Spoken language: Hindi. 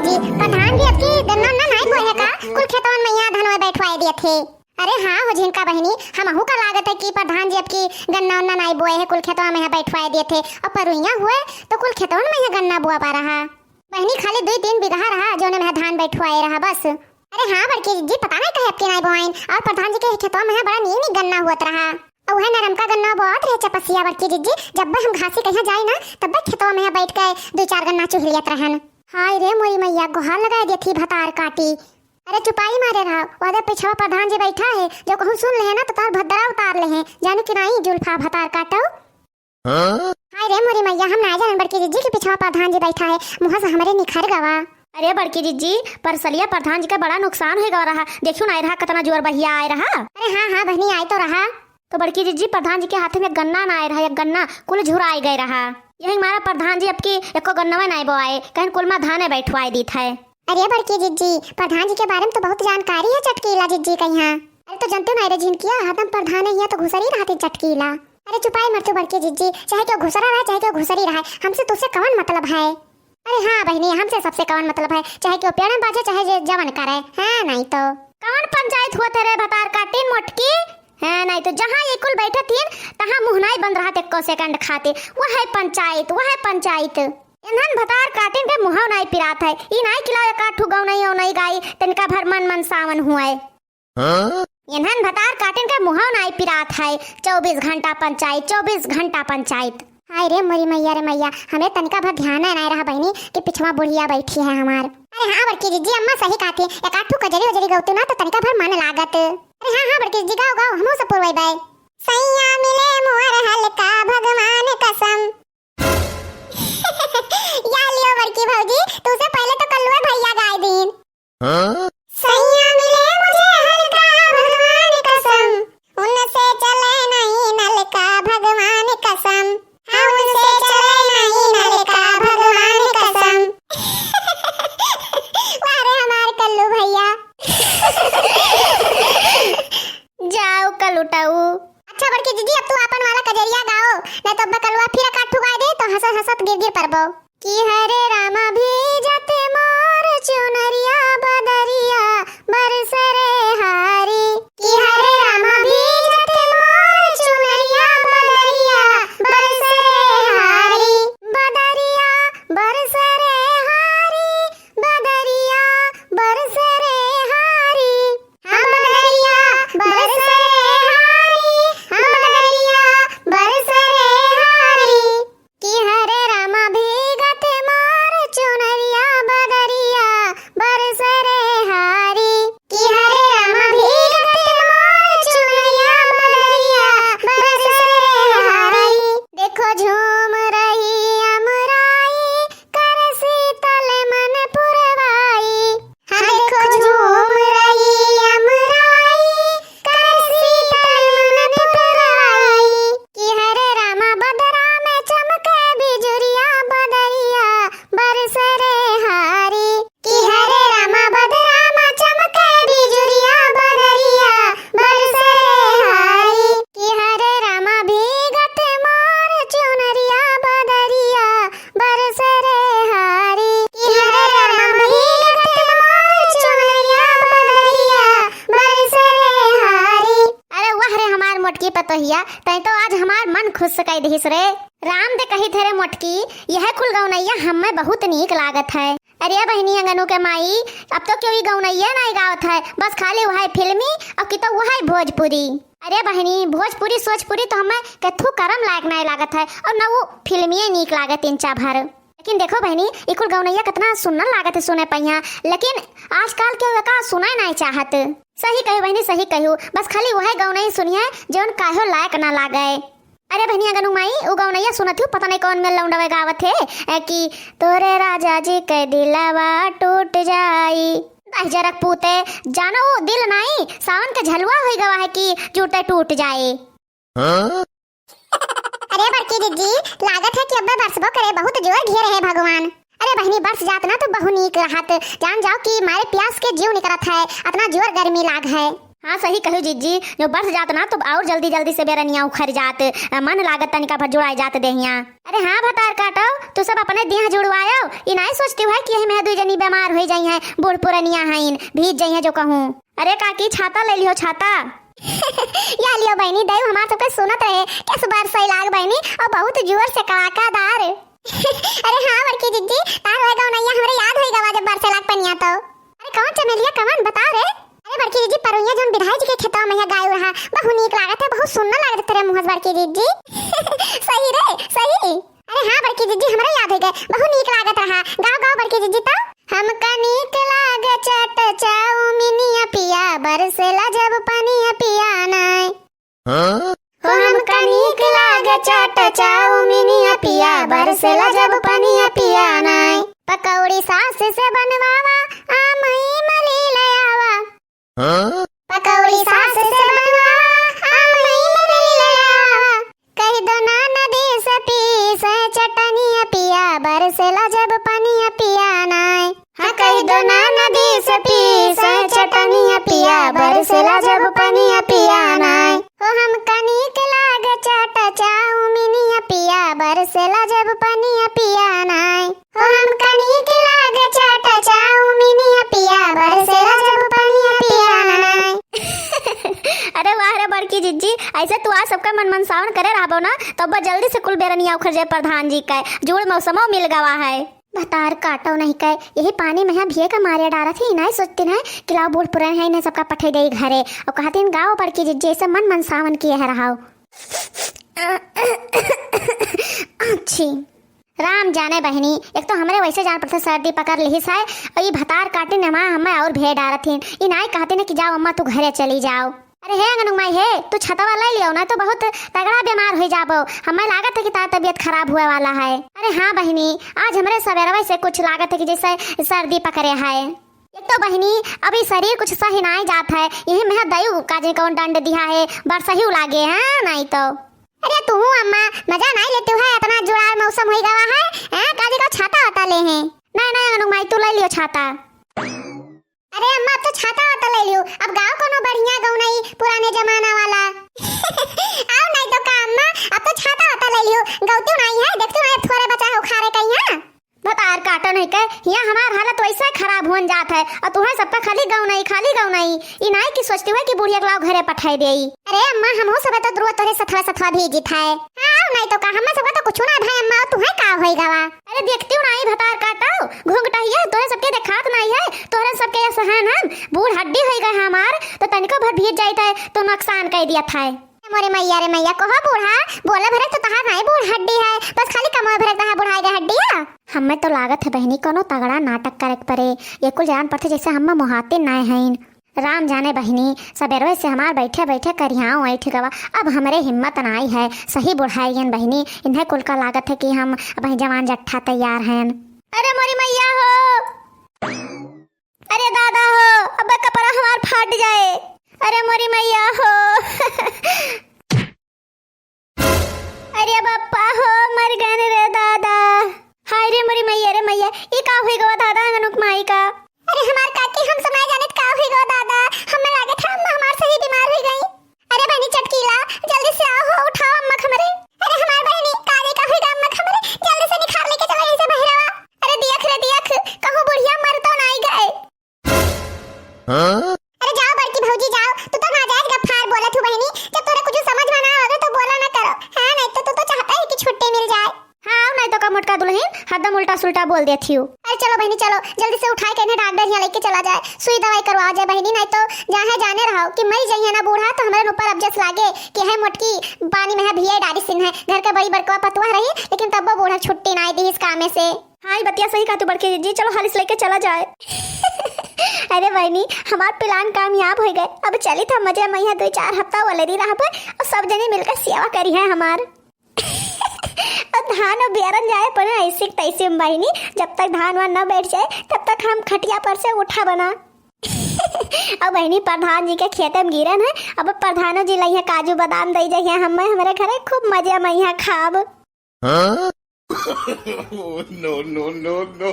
जी, प्रधान जी आपकी गन्ना ना नहीं बोए है का? कुल खेतवन में यहाँ धनवा बैठवाए दिए थे। अरे हाँ हो झिनका बहनी, हमहू का लागत है कि प्रधान जी आपकी गन्ना उन्ना नहीं बोए है, कुल खेतवा में यहाँ बैठवाए दिए थे। और परुइया हुए तो कुल खेतवन में यहाँ गन्ना बुआ पा रहा बहनी, खाली 2-3 बीघा रहा जो ने धान बैठवाए रहा बस। अरे हाँ बड़की जी, पता नहीं कहे आपके नहीं बोआइन, और प्रधान जी के खेतवा में बड़ा नीम गन्ना हुआ रहा। और वह नरम का गन्ना बहुत रहे चपसिया बड़की जी, जब हम घासी कहीं जाए ना तब खेतवा में बैठ के 2-4 गन्ना चुहलियत रहन। हाय रे मोरी मैया, गुहार लगा दी थी भतार काटी। अरे चुपाई मारे रहा, वादा पिछवा प्रधान जी बैठा है, जो कहूँ सुन ले है ना तो तार भद्रा उतार ले हैं, जाने कि नहीं जुल्फा भतार काटो। हाय रे मोरी मैया, हम ना जान बड़की जी के पिछवा प्रधान जी बैठा है, मुँह से हमारे निखर गवा। अरे बड़की जी पर सलिया प्रधान जी का बड़ा नुकसान होगा रहा, देखियो ना रहा कितना जोर बहिया आए रहा। अरे हाँ हाँ बहनी, आए तो रहा। तो बड़की जी प्रधान जी के हाथ में गन्ना ना आए रहा, या गन्ना कुल झुराई गए रहा। यही हमारा प्रधान जी आपकी एको गन्ना में नहीं बोआए, कहीं कुल में धाने बैठवाए दी थे। अरे बड़की जी, प्रधान जी के बारे में तो बहुत जानकारी है चटकीला जी का यहाँ। अरे तो जानते ना रे झिनकिया, हाथम प्रधान है तो घुसरी रहती चटकीला। अरे चुपाई मत बड़की जी, चाहे क्यों घुसरा रहा चाहे क्यों घुसरी रहा, हमसे तुझसे कौन मतलब है? अरे हाँ बहनी, हमसे सबसे कौन मतलब है, चाहे क्यों पेड़ बाजे चाहे जवन करे, हाँ नहीं तो कौन पंचायत हुआ तेरे भतार काटीन मोटकी है, नहीं तो जहाँ ये कुल बैठे थीन तहाँ मुँह नहीं बंद रहा एको सेकंड खाते, वह है पंचायत, वह है पंचायत। इन्हन भतार काटिन के मुहाव नहीं पिरात है, ई नहीं खिलाए काठू गौ नहीं हो नहीं गाई, तनका भर मन सावन हुआ है। इन्हन भतार काटिन के मुहाव नहीं पिरात है, 24 घंटा पंचायत, 24 घंटा पंचायत। हाय रे मोरी मैया रे मैया, हमें तनका भर ध्यान नहीं रहा बहनी कि पिछवा बुढ़िया बैठी है हमार। अरे हाँ बड़की जी, अम्मा सही कहती, एक आठू कजरी वजरी गौते ना तो तनका भर मन लागत। अरे हाँ हाँ बड़की जी, गाओ गाओ, हमो सब पुरवाई बाय। सैया मिले मोर हल्का भगवान कसम। या लियो बड़की भौजी, तुझसे पहले तो कल्लुआ भैया गाय दीन। सैया मिले मुझे हल्का भगवान कसम, उनसे चले नहीं नलका भगवान कसम, हाँ उनसे चले नहीं नलका भगवान कसम। वारे हमार कल्लू भैया। जाओ कल उठाऊ। अच्छा बड़की जी, अब तू अपन वाला कजरिया गाओ, नहीं तो अब कलवा फिर काठू गाय दे तो हंसत हंसत गिर गिर परबो। कि हरे रामा भीजत मोर चुनरिया बदरिया बरसरे हारी, कि हरे रामा भीजत मोर चुनरिया बदरिया बरसरे हारी, बदरिया बरसरे हारी, बदरिया बरसरे हारी, हम बदरिया बरसरे हारी, हम बदरिया बरसरे हारी। कि हरे रामा भीगत मोर चुनरिया बदरिया बरसरे हारी, कि हरे रामा भीगत मोर चुनरिया बदरिया बरसरे हारी। देखो झूम रही अमराई, कर शीतल मन पुरवाई, हाँ देखो झूम रही अमराई, कर शीतल मन पुरवाई। कि हरे रामा बदरा में चमके बिजुरिया बदरिया बरसरे हारी, कि हरे रामा बदरा में चमके बिजुरिया बदरिया बरसरे हारी। कि हरे रामा भीगत मोर चुनरिया बदरिया बरसरे हारी, कि हरे रामा भीगत मोर चुनरिया बदरिया बरसरे हारी। अरे वाह रे हमार मोटकी पतोहिया, तै तो आज हमार मन खुश कई दहिस रे। राम दे कही थे रे मोटकी, यह कुल गौनैया हमें बहुत नीक लागत है। अरे बहनी अंगनू के माई, अब तो क्यों गौनैया नहीं गावत है, बस खाली वह फिल्मी और कि तो वह भोजपुरी। अरे बहनी भोजपुरी सोजपुरी तो हमें कथू करम लायक नहीं लागत है, और न वो फिल्मिये नीक लागत इंचा भर। लेकिन देखो बहनी, इकुल गौनैया कितना सुनना लागत है सुने पहिया, लेकिन आजकल के का सुना नहीं चाहत। सही कहो बहनी, सही कहो, बस खाली वह गौनई सुनिए जौन काहो लायक ना लागे। अरे बहनी अगनु माई, वो गौनैया सुनत हूँ, पता नहीं कौन में लौंडवे गावत है कि तोरे राजा जी के दिलवा टूट जाई। जरक पूते जानो वो दिल नहीं, सावन के झलवा हो गवा है कि जूते टूट जाए। अरे बड़की जी, लागत है कि अब बरसबो करे, बहुत जोर घेरे है भगवान। अरे बहनी बरस जात ना तो बहु नीक रहत, जान जाओ कि मारे प्यास के जीव निकलत है, इतना जोर गर्मी लाग है। हाँ सही कहू जीजी, जो बरस जात ना तो और जल्दी जल्दी से बेरनिया उखड़ जात, मन लागत तनिका भर जुड़ाई जात देहिया। अरे हाँ भतार काटो, तू सब अपने देह जुड़वायो, ई नहीं सोचती है कि यही में दुई जनी बीमार हो जाई है, बूढ़ पुरनिया हईन भीज जाई है जो कहूँ। अरे काकी छाता ले लियो छाता। या लियो बहनी, दयु हमार सबके सुनत रहे कैस बरसाई लाग बहनी और बहुत जोर से कड़ाकादार। अरे हाँ बड़की जीजी, तार होए गौनैया हमरे याद होई गवा जब बरसे लाग पनिया तो। अरे कौन चमेलिया कवन बता रे? अरे बड़की जीजी परुइया जोन विधाई जी के खेतवा में गाय रहा, बहुत नीक लागत है, बहुत सुंदर लागत तेरे मुंह बड़की जीजी। सही रे सही। अरे हाँ बड़की जीजी हमरे याद हो गए, बहुत नीक लागत रहा, गाओ गाओ बड़की जीजी तो। हमका नीक लागे चट चाउमिनिया पिया, बरसेला जब पनिया पिया नाय। हो हमका नीक लागे चट चाउमिनिया पिया, बरसेला जब पनिया पिया नाय। पकौड़ी सास से बनवावा, आमई मली ले आवा। पकौड़ी सास से बनवावा, आमई मली ले आवा। कह दो ना नदी से पीस चटनिया पिया, बरसेला जब पनिया पिया नाय। हाँ कह दो ना नदी से पीस चटनिया पिया, बरसेला जब पनिया पिया नाय। हो हमका नीक लागे चट चाउमिनिया पिया, बरसेला जब पनिया पिया नाय। हो हमका नीक लागे चट चाउमिनिया पिया, बरसेला जब पनिया पिया नाय। अरे वाह रे बड़की जीजी, ऐसे तू आज सबका मन मनसावन करे रहबो ना, तब जल्दी से कुल बेरनिया उखड़ जाए प्रधान जी का जुड़ मौसमो मिल गवा है। भतार काटो नहीं कहे, यही पानी में यहाँ भिये का मारे डारा थी, नहीं सोचती ना कि लाओ बूढ़ पुराने हैं, इन्हें सबका पठे दे घरे और कहते हैं गाँव बड़की जीजी ऐसे मन मनसावन किए है रहा। अच्छी राम जाने बहनी, एक तो हमरे वैसे जान पड़ते सर्दी पकड़ ली है और ये भतार काटे ने हमें और भे डारा थी, ये नहीं कहते ना कि जाओ अम्मा तू घरे चली जाओ। अरे हे अंगनुमाई है, तू छतवा ले लियो ना तो बहुत तगड़ा बीमार हो जाबो, हमें लागत है कि तार तबीयत खराब हुए वाला है। अरे हाँ बहनी, आज हमरे सवेरवा से कुछ लागत है कि जैसे सर्दी पकड़े है। एक तो बहनी अभी शरीर कुछ सही नहीं जात है, यही मैं दयु काजे कौन दंड दिया है, बरसा ही लागे है नहीं तो। अरे तू अम्मा मजा नहीं लेती है, इतना जुड़ाव मौसम हो गवा है, हैं काजे को छाता होता ले हैं। नहीं नहीं अंगनुमाई तू ले लियो छाता। अरे अम्मा अब तो छाता होता ले लियो, अब गाँव कोनो बढ़िया गाँव नहीं पुराने जमाना वाला। आओ नहीं तो का अम्मा, अब तो छाता होता ले लियो, गौतू नहीं है, देखतू नहीं थोड़े बचा है उखाड़े कहीं। भतार काटो नहीं कह, यहाँ हमार हालत वैसे खराब होन जात है और तुम्हें सबका खाली गाँव नहीं ई नहीं की सोचती है कि बुढ़िया के लाओ घरे पठाई दे। अरे अम्मा हम हो सब तो दुआ तोरे सथवा सथवा भेजित है। आओ नहीं तो का हम सब तो कुछ ना भाई अम्मा, तुम्हें का होई गवा। अरे देखती हूँ नहीं भतार काटो, घूंघटाइए तोरे सबके देखात नहीं है, तोरे सबके सहन हम बूढ़ हड्डी हो गए हमार तो तनिको भर भीज जाता है तो नुकसान कर दिया था। मोरे मैया रे मैया कहा बूढ़ा बोले भरे तो तहार नहीं बूढ़ हड्डी है, बस खाली कमर भरे तहार बुढ़ाई गए हड्डिया। हमें तो लागत है बहनी कोनो तगड़ा नाटक करे परे, ये कुल जान पड़ते जैसे हम मोहाते ना हैं। राम जाने बहनी सबेरवे से हमार बैठे बैठे करियाओ बैठ गवा, अब हमारे हिम्मत नाई है सही बुढ़ाई बहनी, इन्हें कुल का लागत है कि हम अब जवान जट्ठा तैयार हैं। अरे मोरी मैया हो, अरे दादा हो, अब कपड़ा हमार फट जाए, अरे मोरी मैया हो। अरे बप्पा हो, मर गए रे दादा, हाय रे मोरी मैया रे मैया, ये का होई गवा दादा गनुक माई का। अरे हमार काकी हम समय जाने का होई गवा दादा, हमें लागे था अम्मा हमार से ही बीमार हो गई। अरे बहनी चटकीला जल्दी से आओ, हो उठाओ अम्मा खमरे। अरे हमार बहनी काले का होई अम्मा खमरे, जल्दी से निकाल लेके चलो इसे बहरावा। अरे दियख रे दियख, कहूं बुढ़िया मर तो नहीं गए। अरे जाओ बड़की भौजी जाओ, तू तो नाजायज गफ्फार बोला तू बहनी, जब तोरे कुछ समझ में ना आवे तो बोला ना करो, हां नहीं तो तू तो चाहता है कि छुट्टी मिल जाए। हाँ नहीं तो का मोटका दुल्हन हरदम उल्टा सुल्टा बोल देती हूँ। अरे चलो बहनी चलो, जल्दी से उठाए के इन्हें डॉक्टर यहाँ लेके चला जाए, सुई दवाई करवा जाए बहनी, नहीं तो जहाँ जाने रहो कि मरी जाइए ना बूढ़ा तो हमारे ऊपर अबजस लागे कि है मोटकी पानी में है भिये डारी सिन है, घर का बड़ी बड़का पतवा रही लेकिन तब वो बूढ़ा छुट्टी ना दी इस काम से। हाँ बतिया सही कहा तू बड़की जी, चलो हालिस लेके चला जाए। अरे बहनी हमार प्लान कामयाब हो गए, अब चली था मजे मैया 2-4 हफ्ता वाले दी रहा पर और सब जने मिलकर सेवा करी है हमार। धान और बेरन जाए पर ऐसे तैसे बहनी, जब तक धान वान न बैठ जाए तब तक हम खटिया पर से उठा बना। अब बहनी प्रधान जी के खेत में गिरन है, अब प्रधानो जी लइहा काजू बादाम दई जाइए हमें हमारे घरे खूब मजे मैया खाब। No, no, no, no.